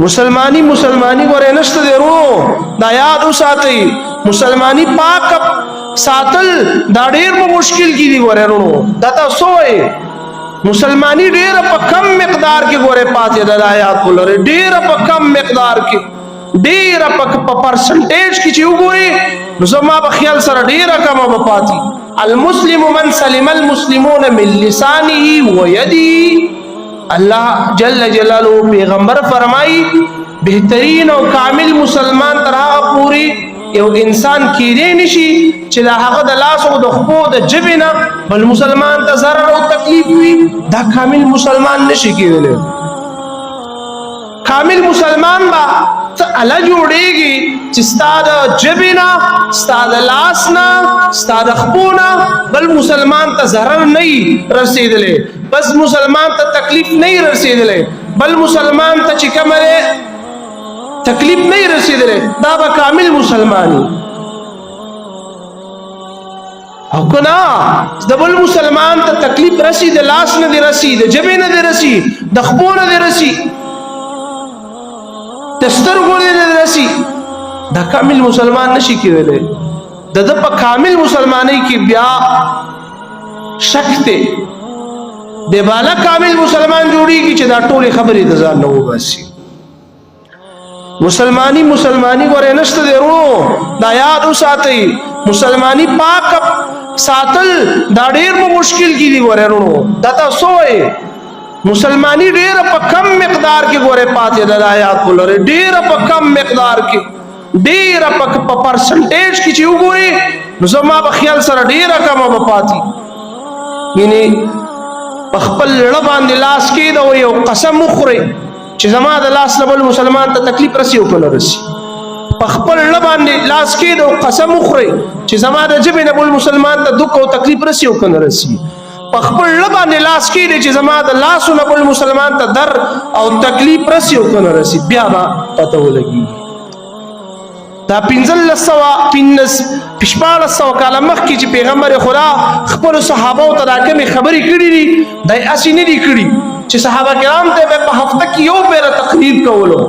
مسلمانی ګورې نشته دی ورو دا یاد وساتئ مسلمانی پاک ساتل دا ډیر مشکل کی دی ګورې ورو دا تاسو وایي مسلمانی ډیر په کم مقدار کې ګورې پاتې د آیات ولر ډیر په کم مقدار کې ډیر په پرسنټیج کې چې وګوري نو زما په خیال سره ډیر کم به پاتې المسلم من سلم المسلمون من لسانه ويده اللہ جل جلالہ پیغمبر فرمائی بہترین اور کامل مسلمان طرح پوری یو انسان کیدے نشی چلا هغه د لاس او د خپو د جبنه بل مسلمان ته ضرر او تکلیف وي دا کامل مسلمان نشي کېدل کامل مسلمان با الله جوړيږي چې ستاد جبنه ستاد لاسنا ستاد خپونا بل مسلمان ته ضرر نه رسیدلې بس مسلمان ته تکلیف نه رسیدلې بل مسلمان ته چې کومه تکلیف نه رسیدلې دا به کامل مسلمانی او کنا د بل مسلمان ته تکلیف رسید لاس نه دی رسید جبه نه دی رسید د خپو نه دی رسید دسترګو نه رسی دا کامل مسلمان نشي کېدلی د په کامل مسلمانی کې بیا شک ته د بالا کامل مسلمان جوړیږي چې دا ټولې خبرې د ځان نه وباسي مسلمانی ګورې نشته دی ورو دا یاد وساتئ مسلمانی پاک ساتل دا ډیر مشکل کی دی ګورې ورو دا تاسو وایي مسلمانی ډیر په کم مقدار کې ګوره پاتې د آیات ولر ډیر په کم مقدار کې ډیر په پرسنټیج کې چې وګوري نو زما په خیال سره ډیر کم به پاتې یعنی په خپل لړ باندې لاس کې دا یو قسم مخوري چې زما د لاس بل مسلمان ته تکلیف رسی او کنه رسی په خپل لړ باندې لاس کې دا قسم مخوري چې زما د جبه بل مسلمان ته دک او تکلیف رسی او کنه رسی په خپل لبانه لاس کې چې زما د لاسونو بل مسلمان ته در او تکلیف رسی او کنه رسی بیا ما پته ولګي دا پنځل سوا پښپاله سوا کاله مخکې چې پیغمبر خدا خپل صحابه ته دا کوم خبرې کړې دي دای اسی نه دي کړې چې صحابه کرام ته په هفته کې یو پیر تقریر کولو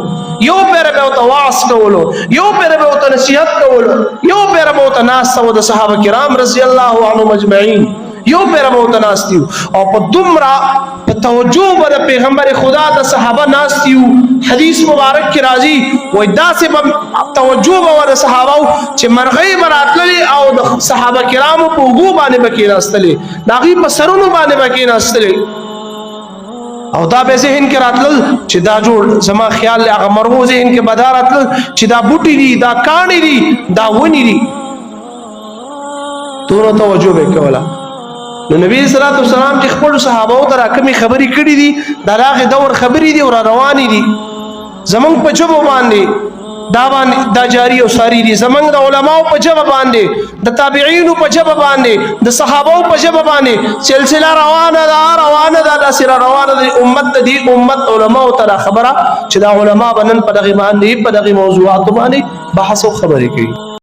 یو پیر به تواص کولو یو پیر به نصیحت کولو یو پیر به ناس او د صحابه کرام رضی الله عنهم اجمعین یو پیر موت ناستیو او په دومره په توجه بر پیغمبر خدا د صحابه ناستیو حدیث مبارک کی راځي وای دا سه توجه بر صحابه چې مرغی براتلی او د صحابه کرامو په وګو باندې بکې راستلې داغي په سرونو باندې بکې راستلې او دا به ذهن کې راتل چې دا جوړ زما خیال هغه مرغو ذهن کې بدارتل چې دا بوټي دي دا کانی دي دا ونی دي تور توجه وکولا نو نبی صلی الله علیه وسلم چې خپل صحابه او تر کومي خبرې کړې دي دا هغه دور خبرې دي او روانې دي زمونږ په جواب باندې دا جاری او ساری دي زمونږ د علماو په جواب باندې د تابعین په جواب باندې د صحابه په جواب باندې سلسله روانه ده د سره روانه د امت علماو تر خبره چې دا علما بنن په دغه باندې په دغه موضوعات باندې بحث او خبرې کوي